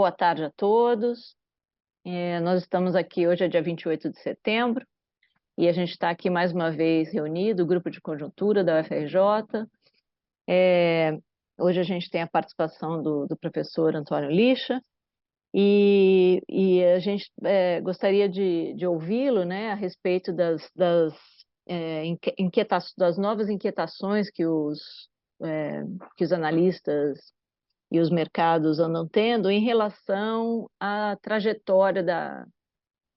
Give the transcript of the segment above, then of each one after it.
boa tarde a todos. Nós estamos aqui, hoje é dia 28 de setembro, e a gente está aqui mais uma vez reunido, o Grupo de Conjuntura da UFRJ. Hoje a gente tem a participação do professor Antônio Lixa, e a gente gostaria de ouvi-lo, né, a respeito das novas inquietações que os analistas e os mercados andam tendo em relação à trajetória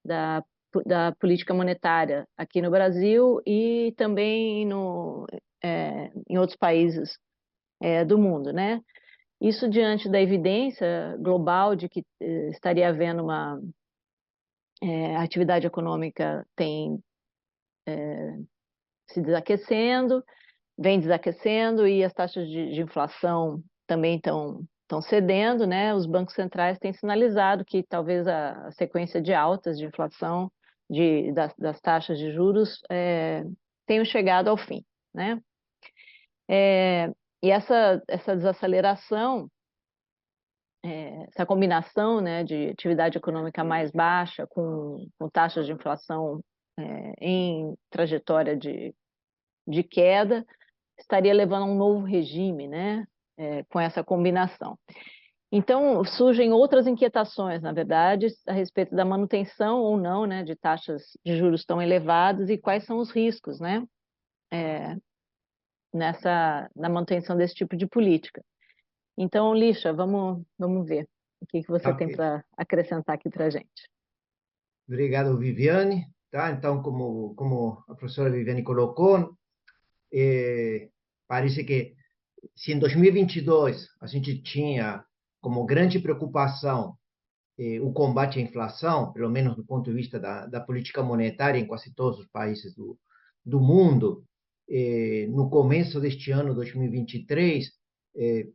da política monetária aqui no Brasil e também em outros países do mundo, né? Isso diante da evidência global de que estaria havendo a atividade econômica tem se desaquecendo, vem desaquecendo, e as taxas de inflação também estão cedendo, né? Os bancos centrais têm sinalizado que talvez a sequência de altas de inflação das taxas de juros tenham chegado ao fim, né? E essa desaceleração, essa combinação, né, de atividade econômica mais baixa com taxas de inflação em trajetória de queda, estaria levando a um novo regime, né, com essa combinação. Então, surgem outras inquietações, na verdade, a respeito da manutenção ou não, né, de taxas de juros tão elevadas e quais são os riscos, né, na manutenção desse tipo de política. Então, Lixa, vamos ver o que você tem para acrescentar aqui para a gente. Obrigado, Viviane. Tá? Então, como a professora Viviane colocou, parece que se em 2022 a gente tinha como grande preocupação o combate à inflação, pelo menos do ponto de vista da política monetária em quase todos os países do mundo, no começo deste ano, 2023,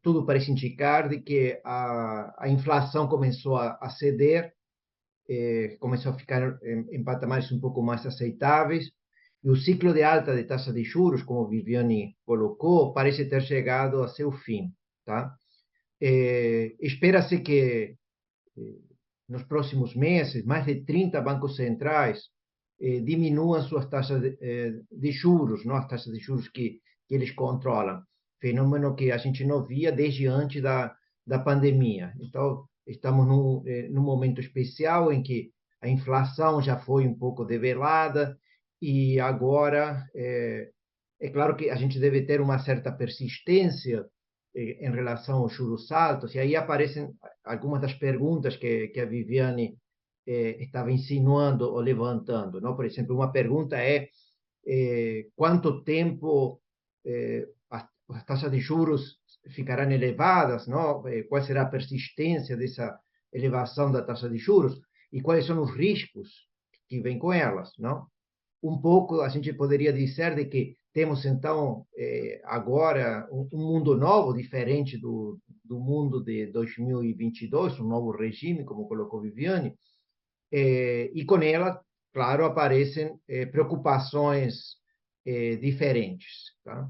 tudo parece indicar de que a inflação começou a ceder, começou a ficar em patamares um pouco mais aceitáveis, e o ciclo de alta de taxa de juros, como Viviane colocou, parece ter chegado a seu fim. Tá? Espera-se que nos próximos meses, mais de 30 bancos centrais diminuam suas taxas de juros, não? As taxas de juros que eles controlam. Fenômeno que a gente não via desde antes da pandemia. Então, estamos num momento especial em que a inflação já foi um pouco develada e agora é claro que a gente deve ter uma certa persistência em relação aos juros altos, e aí aparecem algumas das perguntas que a Viviane estava insinuando ou levantando. Não? Por exemplo, uma pergunta é quanto tempo as taxas de juros ficarão elevadas, não? Qual será a persistência dessa elevação da taxa de juros e quais são os riscos que vêm com elas, não? Um pouco a gente poderia dizer de que temos então agora um mundo novo, diferente do mundo de 2022, um novo regime, como colocou Viviane, e com ela, claro, aparecem preocupações diferentes. Tá?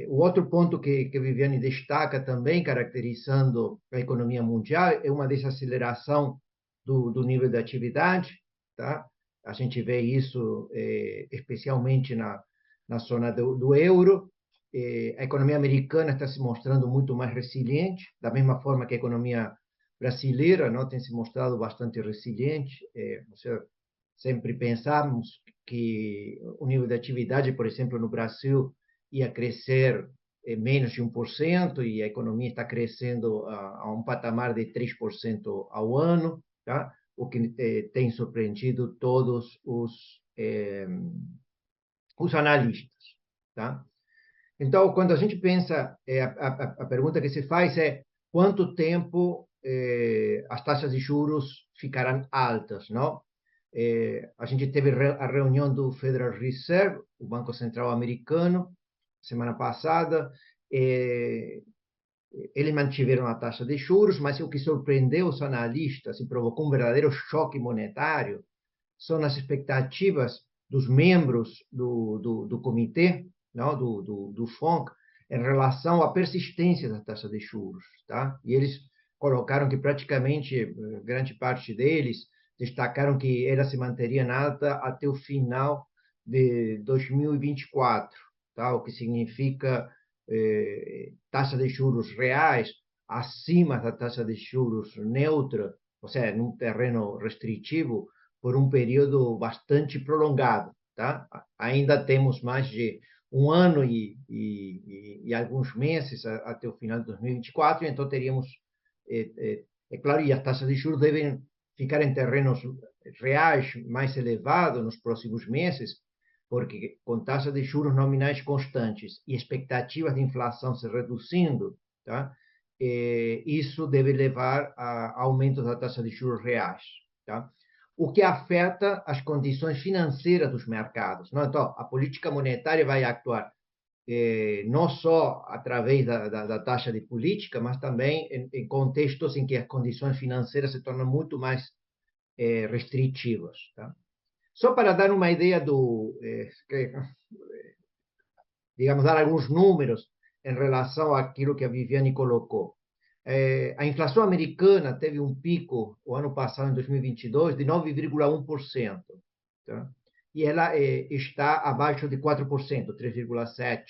O outro ponto que Viviane destaca também, caracterizando a economia mundial, é uma desaceleração do nível de atividade. Tá? A gente vê isso especialmente na zona do euro. A economia americana está se mostrando muito mais resiliente, da mesma forma que a economia brasileira não tem se mostrado bastante resiliente. Sempre pensamos que o nível de atividade, por exemplo, no Brasil, ia crescer menos de 1%, e a economia está crescendo a um patamar de 3% ao ano, tá? O que tem surpreendido todos os analistas. Tá? Então, quando a gente pensa, a pergunta que se faz é quanto tempo as taxas de juros ficarão altas, não? A gente teve a reunião do Federal Reserve, o Banco Central americano, semana passada. Eles mantiveram a taxa de juros, mas o que surpreendeu os analistas e provocou um verdadeiro choque monetário são as expectativas dos membros do comitê, não, do FONC, em relação à persistência da taxa de juros. Tá? E eles colocaram que praticamente grande parte deles destacaram que ela se manteria alta até o final de 2024, tá? O que significa taxa de juros reais acima da taxa de juros neutra, ou seja, num terreno restritivo, por um período bastante prolongado. Tá? Ainda temos mais de um ano e alguns meses até o final de 2024, então teríamos, claro, e as taxas de juros devem ficar em terrenos reais mais elevados nos próximos meses, porque com taxas de juros nominais constantes e expectativas de inflação se reduzindo, tá? Isso deve levar a aumento da taxa de juros reais, tá? O que afeta as condições financeiras dos mercados. Não? Então, a política monetária vai atuar não só através da taxa de política, mas também em contextos em que as condições financeiras se tornam muito mais restritivas. Tá? Só para dar uma ideia digamos, dar alguns números em relação àquilo que a Viviane colocou. A inflação americana teve um pico o ano passado, em 2022, de 9,1%. Tá? E ela está abaixo de 4%, 3,7%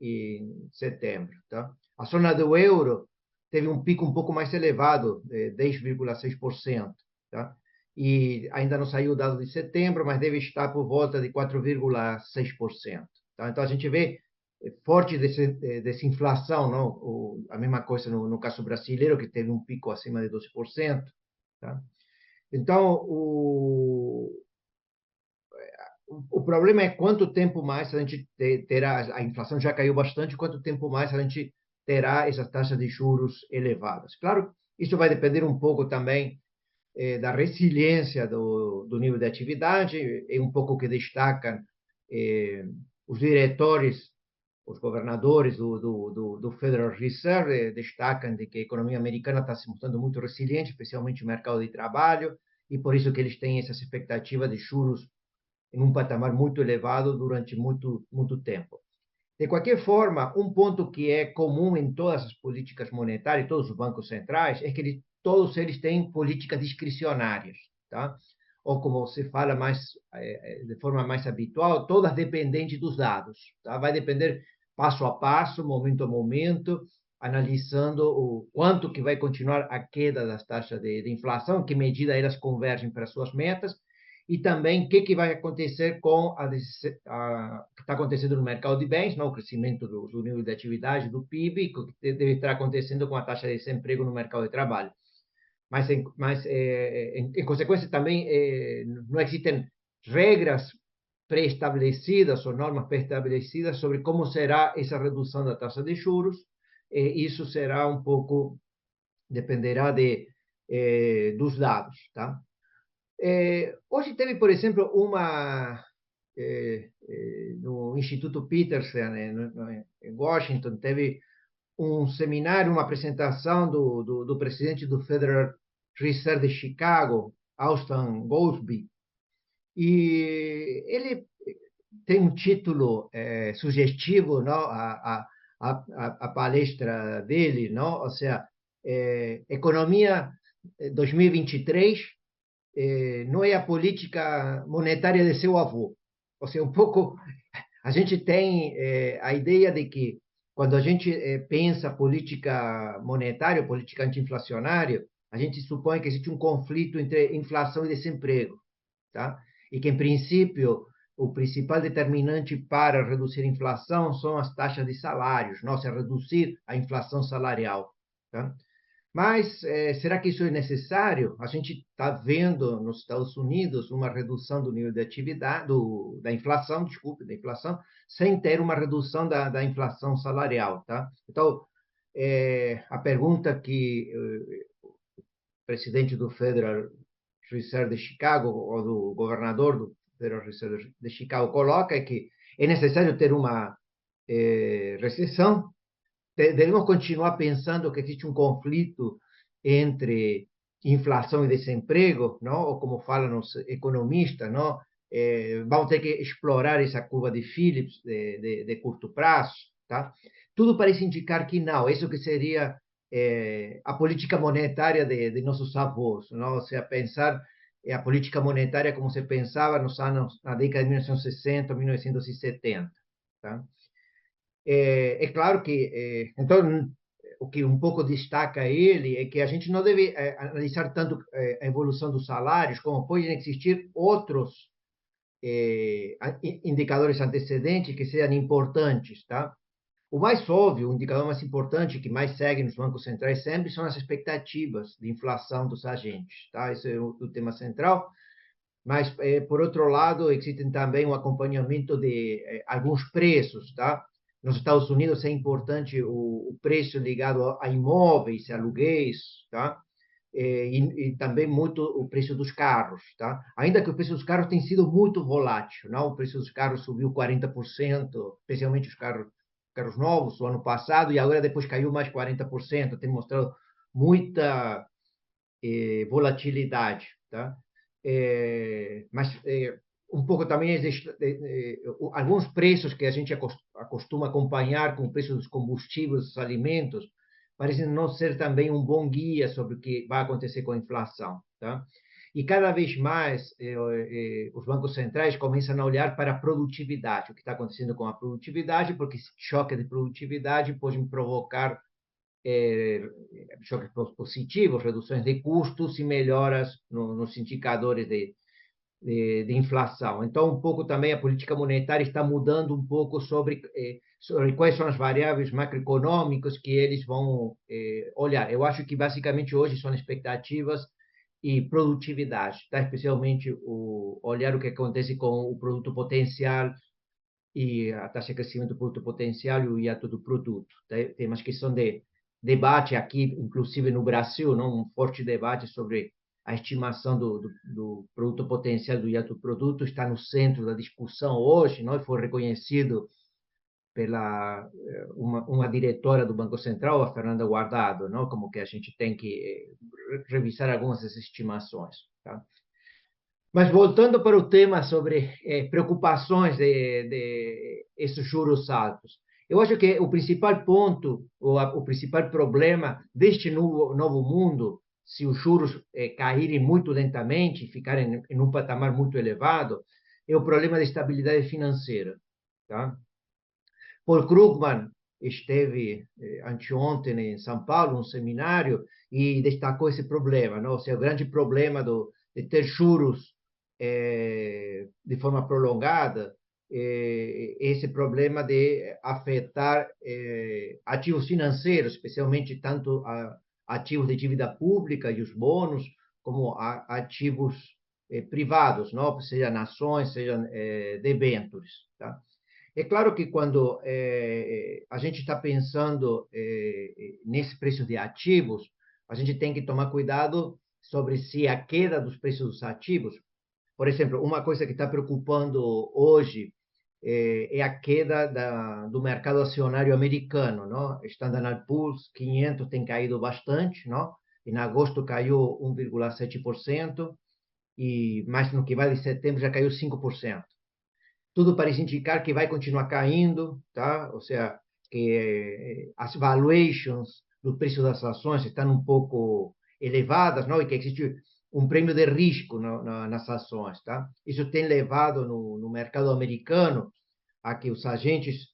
em setembro. Tá? A zona do euro teve um pico um pouco mais elevado, 10,6%. Tá? E ainda não saiu o dado de setembro, mas deve estar por volta de 4,6%. Tá? Então, a gente vê forte desinflação, não? A mesma coisa no caso brasileiro, que teve um pico acima de 12%. Tá? Então, o problema é quanto tempo mais a gente terá, a inflação já caiu bastante, quanto tempo mais a gente terá essas taxas de juros elevadas. Claro, isso vai depender um pouco também da resiliência do nível de atividade, é um pouco o que destacam os diretores, os governadores do Federal Reserve destacam de que a economia americana está se mostrando muito resiliente, especialmente o mercado de trabalho, e por isso que eles têm essas expectativas de juros em um patamar muito elevado durante muito tempo. De qualquer forma, um ponto que é comum em todas as políticas monetárias, todos os bancos centrais, é que todos eles têm políticas discricionárias, tá? Ou como se fala mais de forma mais habitual, todas dependentes dos dados, tá? Vai depender passo a passo, momento a momento, analisando o quanto que vai continuar a queda das taxas de inflação, que medida elas convergem para suas metas, e também o que vai acontecer com o que está acontecendo no mercado de bens, não? O crescimento do nível de atividade, do PIB, o que deve estar acontecendo com a taxa de desemprego no mercado de trabalho. Mas, em consequência, também não existem regras pré-estabelecidas ou normas pré-estabelecidas sobre como será essa redução da taxa de juros. Isso será um pouco, dependerá dos dados, tá? Hoje teve, por exemplo, no Instituto Peterson, em Washington, teve um seminário, uma apresentação do presidente do Federal Reserve de Chicago, Austin Goolsbee, e ele tem um título sugestivo, não? A palestra dele, não? Ou seja, Economia 2023 não é a política monetária de seu avô. Ou seja, um pouco a gente tem a ideia de que quando a gente pensa política monetária, política anti-inflacionária, a gente supõe que existe um conflito entre inflação e desemprego, tá? E que, em princípio, o principal determinante para reduzir a inflação são as taxas de salários, não? Ou seja, reduzir a inflação salarial, tá? Mas será que isso é necessário? A gente está vendo nos Estados Unidos uma redução do nível de atividade, da inflação, desculpe, da inflação, sem ter uma redução da inflação salarial, tá? Então, a pergunta que o presidente do Federal Reserve de Chicago, ou do governador do Federal Reserve de Chicago, coloca é que é necessário ter uma recessão. Devemos continuar pensando que existe um conflito entre inflação e desemprego, não? Ou como falam os economistas, não? Vamos ter que explorar essa curva de Phillips de curto prazo, tá? Tudo parece indicar que não. Isso que seria a política monetária de nossos avós, não? Ou seja, pensar a política monetária como se pensava nos anos, na década de 1960, 1970, tá? Claro que, então, o que um pouco destaca ele é que a gente não deve analisar tanto a evolução dos salários, como podem existir outros indicadores antecedentes que sejam importantes, tá? O mais óbvio, o indicador mais importante que mais segue nos bancos centrais sempre são as expectativas de inflação dos agentes, tá? Esse é o tema central. Mas, por outro lado, existem também um acompanhamento de alguns preços, tá? Nos Estados Unidos é importante o preço ligado a imóveis, a aluguéis, tá? E também muito o preço dos carros, tá? Ainda que o preço dos carros tenha sido muito volátil, não? O preço dos carros subiu 40%, especialmente os carros novos, o ano passado, e agora depois caiu mais 40%, tem mostrado muita volatilidade, tá? Mas um pouco também existe alguns preços que a gente acostuma acompanhar, como o preço dos combustíveis, dos alimentos, parecem não ser também um bom guia sobre o que vai acontecer com a inflação, tá? E cada vez mais os bancos centrais começam a olhar para a produtividade, o que está acontecendo com a produtividade, porque esse choque de produtividade pode provocar choques positivos, reduções de custos e melhoras nos indicadores de inflação. Então, um pouco também a política monetária está mudando um pouco sobre quais são as variáveis macroeconômicas que eles vão olhar. Eu acho que, basicamente, hoje são expectativas e produtividade, tá? Especialmente olhar o que acontece com o produto potencial e a taxa de crescimento do produto potencial e o hiato do produto. Tem uma questão de debate aqui, inclusive no Brasil, não? Um forte debate sobre a estimação do produto potencial do hiato do produto, está no centro da discussão hoje, não? E foi reconhecido pela uma diretora do Banco Central, a Fernanda Guardado, não? Como que a gente tem que revisar algumas dessas estimações, tá? Mas voltando para o tema sobre preocupações de esses juros altos, eu acho que o principal ponto, o principal problema deste novo mundo, se os juros caírem muito lentamente e ficarem em um patamar muito elevado, é o problema da estabilidade financeira, tá? Paul Krugman esteve anteontem em São Paulo, num seminário, e destacou esse problema, não? Ou seja, o grande problema de ter juros de forma prolongada, esse problema de afetar ativos financeiros, especialmente tanto ativos de dívida pública e os bônus, como ativos privados, não? Seja ações, seja debêntures, tá? É claro que quando a gente está pensando nesse preço de ativos, a gente tem que tomar cuidado sobre se a queda dos preços dos ativos, por exemplo, uma coisa que está preocupando hoje é a queda do mercado acionário americano, não? Standard Poor's 500 tem caído bastante, não? Em agosto caiu 1,7% e mais no que vai de setembro já caiu 5%. Tudo parece indicar que vai continuar caindo, tá? Ou seja, que as valuations do preço das ações estão um pouco elevadas, não? E que existe um prêmio de risco nas ações, tá? Isso tem levado no mercado americano a que os agentes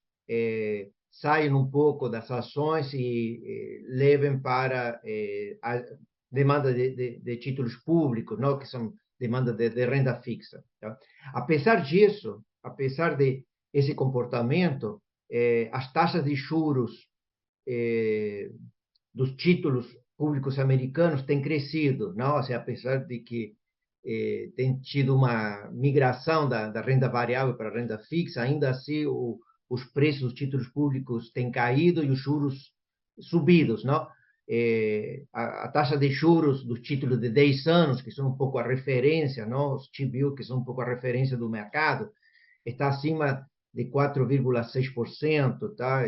saiam um pouco das ações e levem para a demanda de títulos públicos, não? Que são demanda de renda fixa, tá? Apesar disso, apesar de esse comportamento, as taxas de juros dos títulos públicos americanos têm crescido, não? Assim, apesar de que tem tido uma migração da renda variável para a renda fixa, ainda assim os preços dos títulos públicos têm caído e os juros subidos, não? A taxa de juros dos títulos de 10 anos, que são um pouco a referência, não? Os T-bill, que são um pouco a referência do mercado, está acima de 4,6%, tá?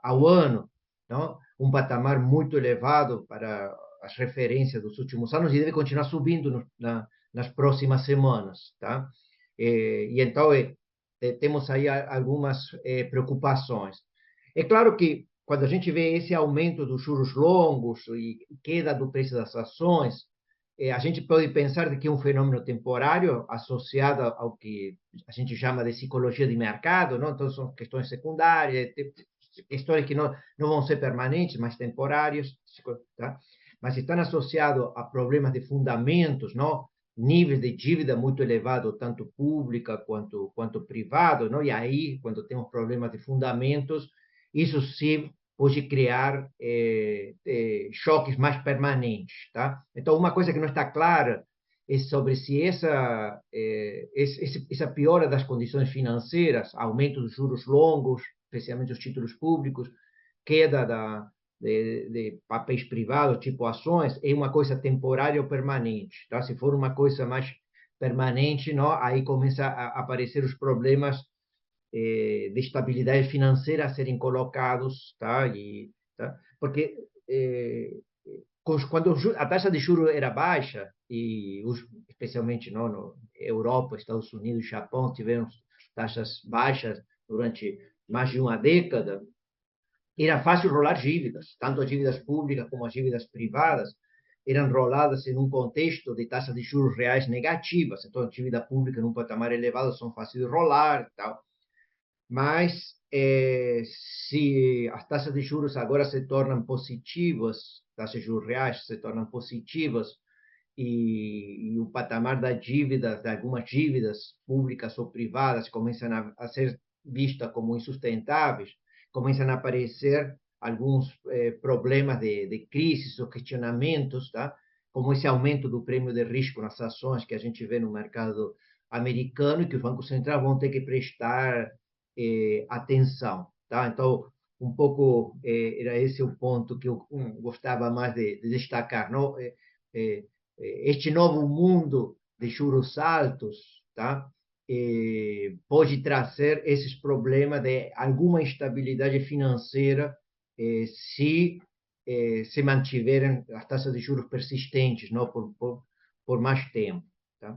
Ao ano, não? Um patamar muito elevado para as referências dos últimos anos e deve continuar subindo nas próximas semanas, tá? E então temos aí algumas preocupações. É claro que quando a gente vê esse aumento dos juros longos e queda do preço das ações, a gente pode pensar que é um fenômeno temporário associado ao que a gente chama de psicologia de mercado, não? Então, são questões secundárias, questões que não vão ser permanentes, mas temporárias, tá? Mas estão associados a problemas de fundamentos, não? Níveis de dívida muito elevado, tanto pública quanto privado, não? E aí, quando temos problemas de fundamentos, isso sim pode criar choques mais permanentes, tá? Então, uma coisa que não está clara é sobre se essa piora das condições financeiras, aumento dos juros longos, especialmente os títulos públicos, queda de papéis privados, tipo ações, é uma coisa temporária ou permanente, tá? Se for uma coisa mais permanente, não, aí começa a aparecer os problemas de estabilidade financeira a serem colocados, tá? Tá? Porque quando a taxa de juros era baixa, e especialmente não, no Europa, Estados Unidos, Japão, tiveram taxas baixas durante mais de uma década, era fácil rolar dívidas, tanto as dívidas públicas como as dívidas privadas, eram roladas em um contexto de taxas de juros reais negativas, então a dívida pública num patamar elevado são fáceis de rolar, tal. Mas se as taxas de juros agora se tornam positivas, taxas de juros reais se tornam positivas, e o patamar da dívida, de algumas dívidas públicas ou privadas, começam a ser vistas como insustentáveis, começam a aparecer alguns problemas de crises ou questionamentos, tá? Como esse aumento do prêmio de risco nas ações que a gente vê no mercado americano e que os bancos centrais vão ter que prestar atenção, tá? Então, um pouco era esse o ponto que eu gostava mais de destacar, não? Este novo mundo de juros altos, tá? Pode trazer esses problemas de alguma instabilidade financeira se se mantiverem as taxas de juros persistentes, não por mais tempo, tá?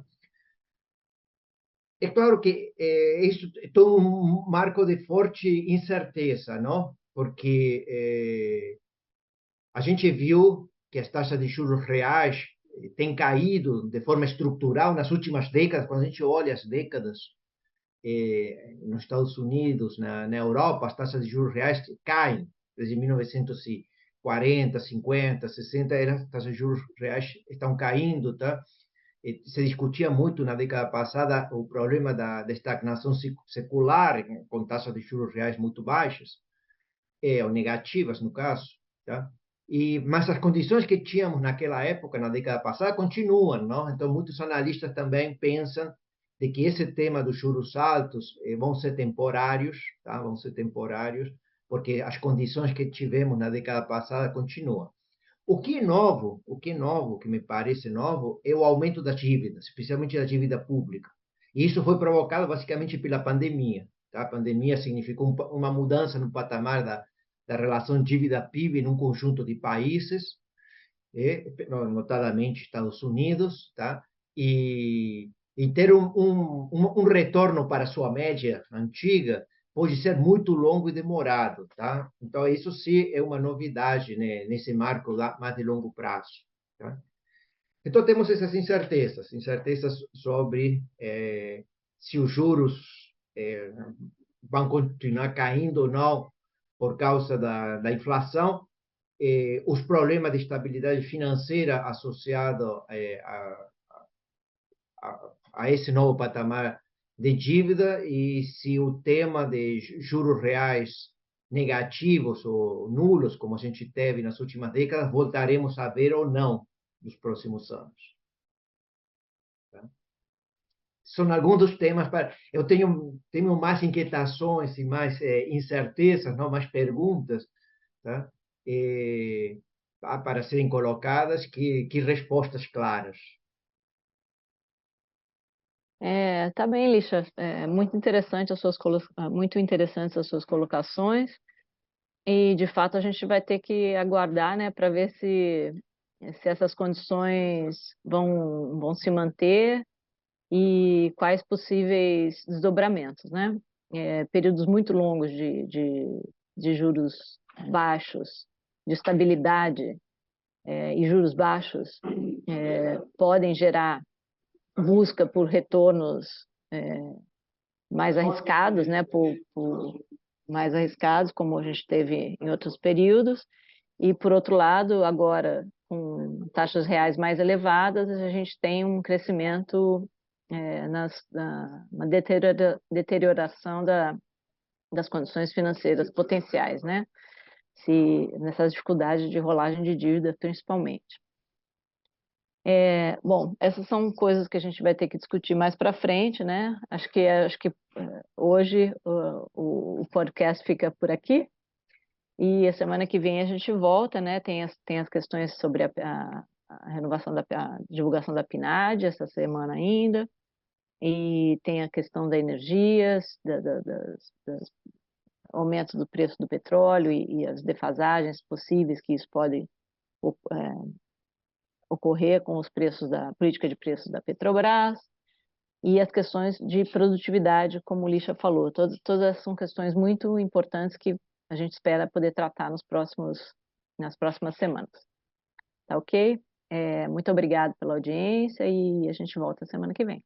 É claro que isso é todo um marco de forte incerteza, não? Porque a gente viu que as taxas de juros reais têm caído de forma estrutural nas últimas décadas. Quando a gente olha as décadas nos Estados Unidos, na Europa, as taxas de juros reais caem. Desde 1940, 50, 60, as taxas de juros reais estão caindo, tá? Se discutia muito na década passada o problema da estagnação secular, com taxas de juros reais muito baixas, ou negativas, no caso, tá? Mas as condições que tínhamos naquela época, na década passada, continuam, não? Então, muitos analistas também pensam de que esse tema dos juros altos vão ser temporários, tá? Vão ser temporários, porque as condições que tivemos na década passada continuam. O que é novo, que me parece novo, é o aumento das dívidas, especialmente da dívida pública. E isso foi provocado basicamente pela pandemia. Tá? A pandemia significou uma mudança no patamar da relação dívida-PIB num conjunto de países, notadamente Estados Unidos, tá? E ter um retorno para a sua média antiga pode ser muito longo e demorado, tá? Então, isso sim é uma novidade, né, nesse marco lá, mais de longo prazo, tá? Então, temos essas incertezas sobre se os juros vão continuar caindo ou não por causa da inflação, os problemas de estabilidade financeira associados a esse novo patamar de dívida e se o tema de juros reais negativos ou nulos, como a gente teve nas últimas décadas, voltaremos a ver ou não nos próximos anos. Tá? São alguns dos temas. Eu tenho mais inquietações e mais incertezas, não? Mais perguntas, tá? Para serem colocadas que respostas claras. Tá bem, Lixa. Muito interessante muito interessantes as suas colocações. E, de fato, a gente vai ter que aguardar, né, para ver se essas condições vão se manter e quais possíveis desdobramentos, né? Períodos muito longos de juros baixos, de estabilidade e juros baixos, podem gerar busca por retornos mais arriscados, né, mais arriscados, como a gente teve em outros períodos, e, por outro lado, agora, com taxas reais mais elevadas, a gente tem um crescimento, uma deterioração das condições financeiras potenciais, né? Nessas dificuldades de rolagem de dívida, principalmente. Bom, essas são coisas que a gente vai ter que discutir mais para frente, né? Acho que hoje o podcast fica por aqui e a semana que vem a gente volta, né? Tem as questões sobre a renovação a divulgação da PNAD essa semana ainda, e tem a questão da energia, das aumentos do preço do petróleo e as defasagens possíveis que isso pode ocorrer com os preços da política de preços da Petrobras, e as questões de produtividade, como o Lixa falou. Todas são questões muito importantes que a gente espera poder tratar nas próximas semanas. Tá ok? Muito obrigado pela audiência e a gente volta semana que vem.